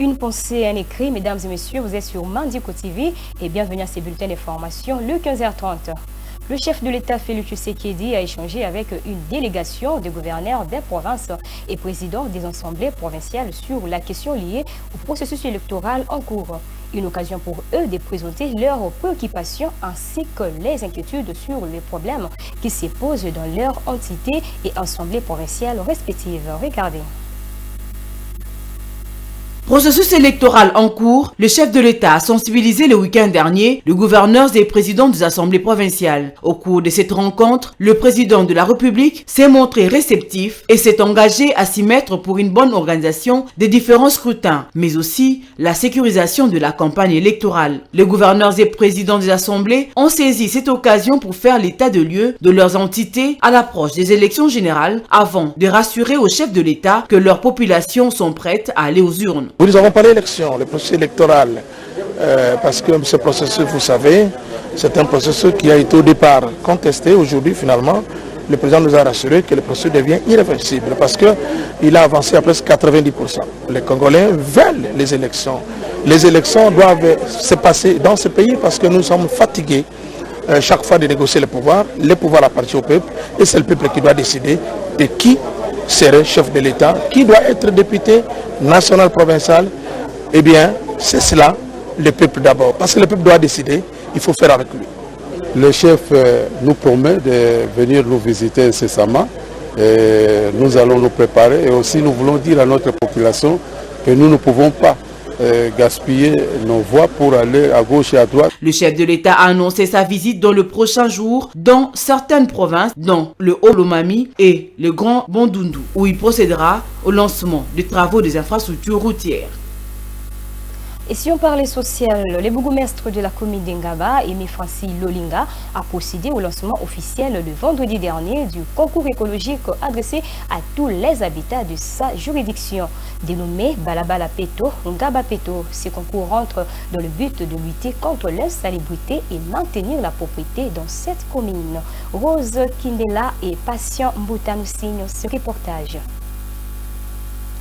Une pensée, un écrit, mesdames et messieurs, vous êtes sur Mandiko TV et bienvenue à ces bulletins d'information le 15h30. Le chef de l'État, Félix Tshisekedi, a échangé avec une délégation de gouverneurs des provinces et présidents des assemblées provinciales sur la question liée au processus électoral en cours. Une occasion pour eux de présenter leurs préoccupations ainsi que les inquiétudes sur les problèmes qui se posent dans leur entité et assemblées provinciales respectives. Regardez. Processus électoral en cours, le chef de l'État a sensibilisé le week-end dernier le gouverneur et président des assemblées provinciales. Au cours de cette rencontre, le président de la République s'est montré réceptif et s'est engagé à s'y mettre pour une bonne organisation des différents scrutins, mais aussi la sécurisation de la campagne électorale. Les gouverneurs et présidents des assemblées ont saisi cette occasion pour faire l'état de lieu de leurs entités à l'approche des élections générales avant de rassurer au chef de l'État que leurs populations sont prêtes à aller aux urnes. Nous avons parlé d'élection, le processus électoral, parce que ce processus, vous savez, c'est un processus qui a été au départ contesté. Aujourd'hui, finalement, le président nous a rassuré que le processus devient irréversible parce qu'il a avancé à presque 90%. Les Congolais veulent les élections. Les élections doivent se passer dans ce pays parce que nous sommes fatigués chaque fois de négocier le pouvoir appartient au peuple et c'est le peuple qui doit décider de qui serait chef de l'État, qui doit être député national, provincial. Eh bien, c'est cela, le peuple d'abord. Parce que le peuple doit décider, il faut faire avec lui. Le chef nous promet de venir nous visiter incessamment. Et nous allons nous préparer et aussi nous voulons dire à notre population que nous ne pouvons pas gaspiller nos voix pour aller à gauche et à droite. Le chef de l'État a annoncé sa visite dans le prochain jour dans certaines provinces, dont le Haut-Lomami et le Grand Bandundu, où il procédera au lancement des travaux des infrastructures routières. Et si on parlait social, le bourgmestre de la commune d'Ngaba, Aimé Francis Lolinga, a procédé au lancement officiel le vendredi dernier du concours écologique adressé à tous les habitants de sa juridiction. Dénommé Balabala Peto, Ngaba Peto, ce concours rentre dans le but de lutter contre l'insalubrité et maintenir la propriété dans cette commune. Rose Kindela et Patient Mboutanou signent ce reportage.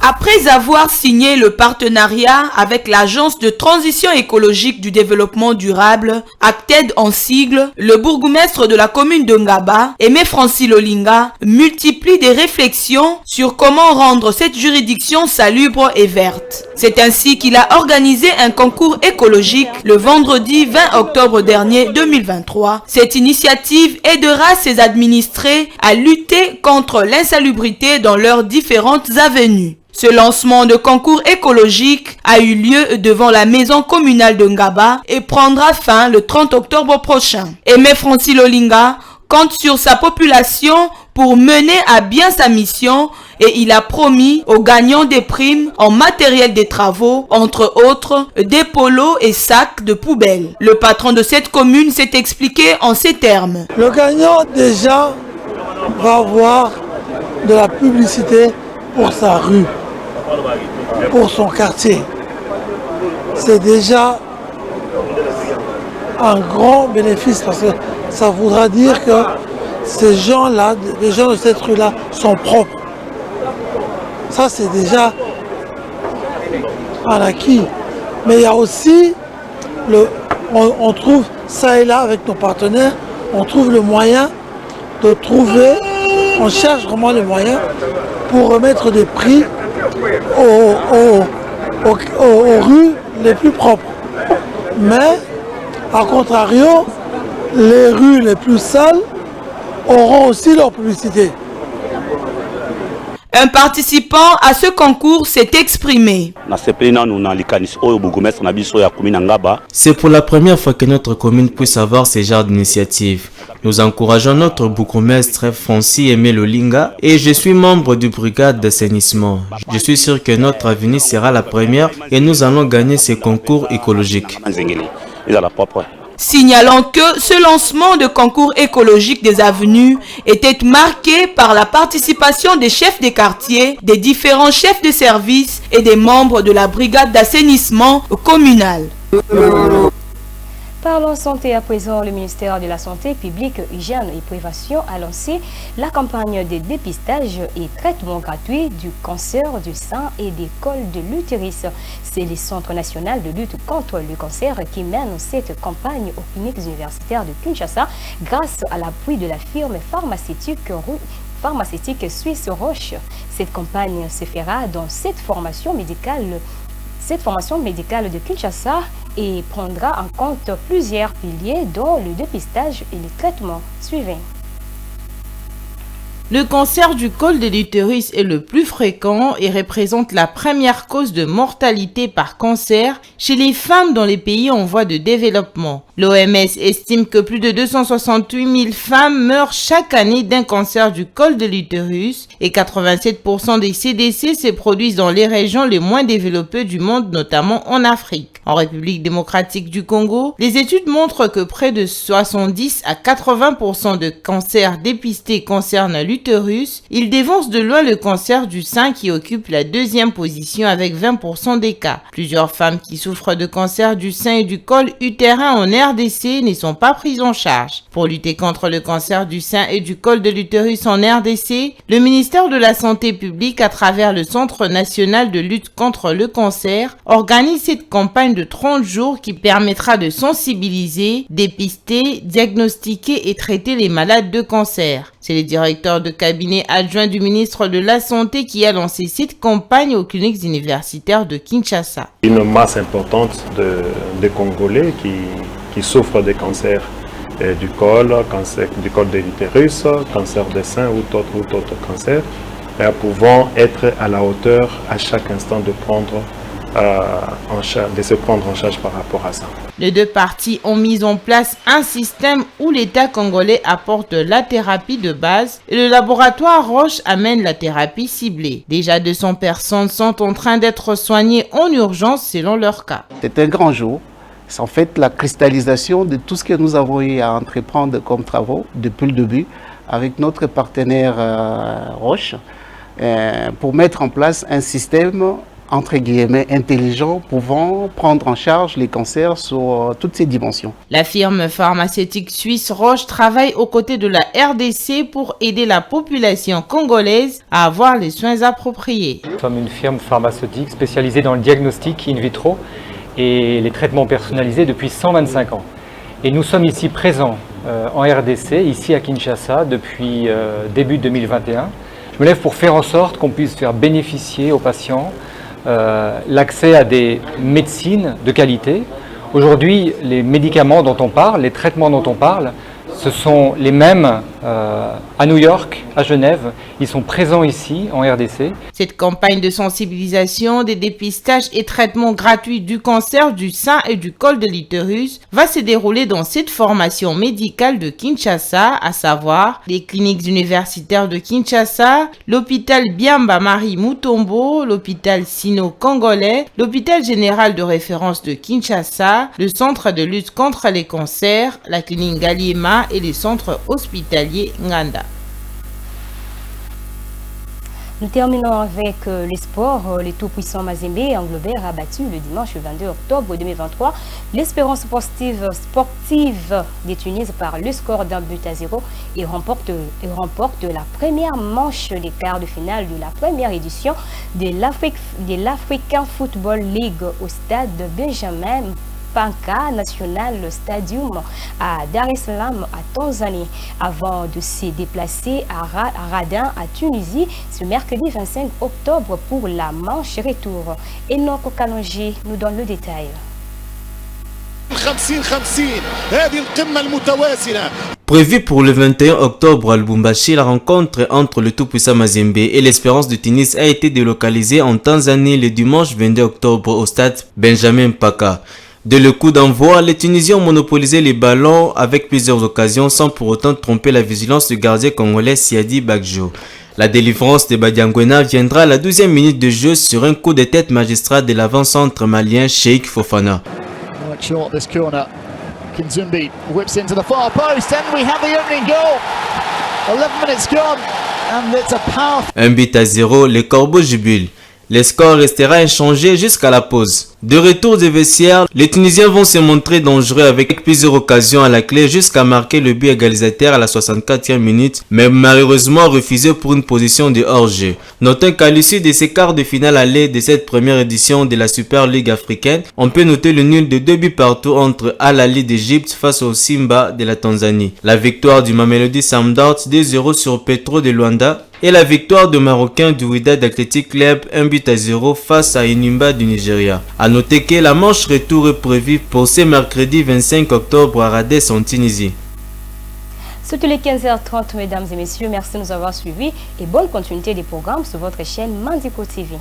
Après avoir signé le partenariat avec l'Agence de transition écologique du développement durable, ACTED en sigle, le bourgmestre de la commune de Ngaba, Aimé Francis Lolinga, multiplie des réflexions sur comment rendre cette juridiction salubre et verte. C'est ainsi qu'il a organisé un concours écologique le vendredi 20 octobre dernier 2023. Cette initiative aidera ses administrés à lutter contre l'insalubrité dans leurs différentes avenues. Ce lancement de concours écologique a eu lieu devant la maison communale de Ngaba et prendra fin le 30 octobre prochain. Aimé Francis Lolinga compte sur sa population pour mener à bien sa mission et il a promis aux gagnants des primes en matériel des travaux, entre autres des polos et sacs de poubelle. Le patron de cette commune s'est expliqué en ces termes. Le gagnant déjà va avoir de la publicité pour sa rue, pour son quartier. C'est déjà un grand bénéfice parce que ça voudra dire que ces gens-là, les gens de cette rue-là sont propres. Ça, c'est déjà un acquis. Mais il y a aussi, on trouve ça et là avec nos partenaires, on trouve le moyen de trouver, on cherche vraiment les moyens pour remettre des prix aux rues les plus propres. Mais, à contrario, les rues les plus sales auront aussi leur publicité. Un participant à ce concours s'est exprimé. C'est pour la première fois que notre commune puisse avoir ce genre d'initiative. Nous encourageons notre bourgmestre Francis Aimé Lolinga et je suis membre du brigade d'assainissement. Je suis sûr que notre avenir sera la première et nous allons gagner ce concours écologique. Signalant que ce lancement de concours écologique des avenues était marqué par la participation des chefs des quartiers, des différents chefs de service et des membres de la brigade d'assainissement communale. Parlons santé à présent. Le ministère de la Santé publique, Hygiène et Prévention a lancé la campagne de dépistage et traitement gratuit du cancer du sein et des cols de l'utérus. C'est le Centre national de lutte contre le cancer qui mène cette campagne aux cliniques universitaires de Kinshasa grâce à l'appui de la firme pharmaceutique suisse Roche. Cette campagne se fera dans cette formation médicale de Kinshasa et prendra en compte plusieurs piliers dont le dépistage et le traitement. Suivez. Le cancer du col de l'utérus est le plus fréquent et représente la première cause de mortalité par cancer chez les femmes dans les pays en voie de développement. L'OMS estime que plus de 268 000 femmes meurent chaque année d'un cancer du col de l'utérus et 87% des ces décès se produisent dans les régions les moins développées du monde, notamment en Afrique. En République démocratique du Congo, les études montrent que près de 70 à 80% de cancers dépistés concernent l'utérus. Il dévance de loin le cancer du sein qui occupe la deuxième position avec 20% des cas. Plusieurs femmes qui souffrent de cancer du sein et du col utérin en RDC ne sont pas prises en charge. Pour lutter contre le cancer du sein et du col de l'utérus en RDC, le ministère de la Santé publique, à travers le Centre national de lutte contre le cancer, organise cette campagne de 30 jours qui permettra de sensibiliser, dépister, diagnostiquer et traiter les malades de cancer. C'est le directeur de cabinet adjoint du ministre de la Santé qui a lancé cette campagne aux cliniques universitaires de Kinshasa. Une masse importante de Congolais qui souffrent de cancer du col de l'utérus, cancer des seins ou d'autres cancers, pouvant être à la hauteur à chaque instant de se prendre en charge par rapport à ça. Les deux parties ont mis en place un système où l'État congolais apporte la thérapie de base et le laboratoire Roche amène la thérapie ciblée. Déjà 200 personnes sont en train d'être soignées en urgence selon leur cas. C'est un grand jour. C'est en fait la cristallisation de tout ce que nous avons eu à entreprendre comme travaux depuis le début avec notre partenaire Roche pour mettre en place un système entre guillemets intelligent pouvant prendre en charge les cancers sur toutes ces dimensions. La firme pharmaceutique suisse Roche travaille aux côtés de la RDC pour aider la population congolaise à avoir les soins appropriés. Nous sommes une firme pharmaceutique spécialisée dans le diagnostic in vitro et les traitements personnalisés depuis 125 ans. Et nous sommes ici présents en RDC, ici à Kinshasa, depuis début 2021. Je me lève pour faire en sorte qu'on puisse faire bénéficier aux patients l'accès à des médecines de qualité. Aujourd'hui, les médicaments dont on parle, les traitements dont on parle, ce sont les mêmes à New York, à Genève. Ils sont présents ici, en RDC. Cette campagne de sensibilisation, des dépistages et traitements gratuits du cancer du sein et du col de l'utérus va se dérouler dans cette formation médicale de Kinshasa, à savoir les cliniques universitaires de Kinshasa, l'hôpital Biamba Marie Mutombo, l'hôpital Sino-Congolais, l'hôpital général de référence de Kinshasa, le centre de lutte contre les cancers, la clinique Galiema et les centres hospitaliers Nganda. Nous terminons avec les sports. Le tout-puissant Mazembe Anglebert a battu le dimanche 22 octobre 2023 l'Espérance sportive des Tunis par le score d'1-0 et remporte la première manche des quarts de finale de la première édition de l'African Football League au stade Benjamin Panka National Stadium à Dar es Salaam, à Tanzanie, avant de se déplacer à Radin, à Tunisie, ce mercredi 25 octobre pour la manche retour. Enoch Kalonji nous donne le détail. Prévu pour le 21 octobre à Lubumbashi, la rencontre entre le tout-puissant Mazembe et l'Espérance de Tunis a été délocalisée en Tanzanie le dimanche 22 octobre au stade Benjamin Mpaka. Dès le coup d'envoi, les Tunisiens ont monopolisé les ballons avec plusieurs occasions sans pour autant tromper la vigilance du gardien congolais Siadi Bagjo. La délivrance de Badiangwena viendra à la 12e minute de jeu sur un coup de tête magistral de l'avant-centre malien Sheikh Fofana. Un but à 0, les Corbeaux jubilent. Le score restera inchangé jusqu'à la pause. De retour des vestiaires, les Tunisiens vont se montrer dangereux avec plusieurs occasions à la clé jusqu'à marquer le but égalisateur à la 64e minute, mais malheureusement refusé pour une position de hors-jeu. Notons qu'à l'issue de ces quarts de finale aller de cette première édition de la Super League africaine, on peut noter le nul de 2 buts partout entre Al Ahly d'Égypte face au Simba de la Tanzanie, la victoire du Mamelodi Sundowns 2-0 sur Petro de Luanda et la victoire de Marocain du Wydad Athletic Club 1-0 face à Enyimba du Nigeria. A noter que la manche retour est prévue pour ce mercredi 25 octobre à Radès en Tunisie. C'était les 15h30, mesdames et messieurs. Merci de nous avoir suivis et bonne continuité des programmes sur votre chaîne Mandiko TV.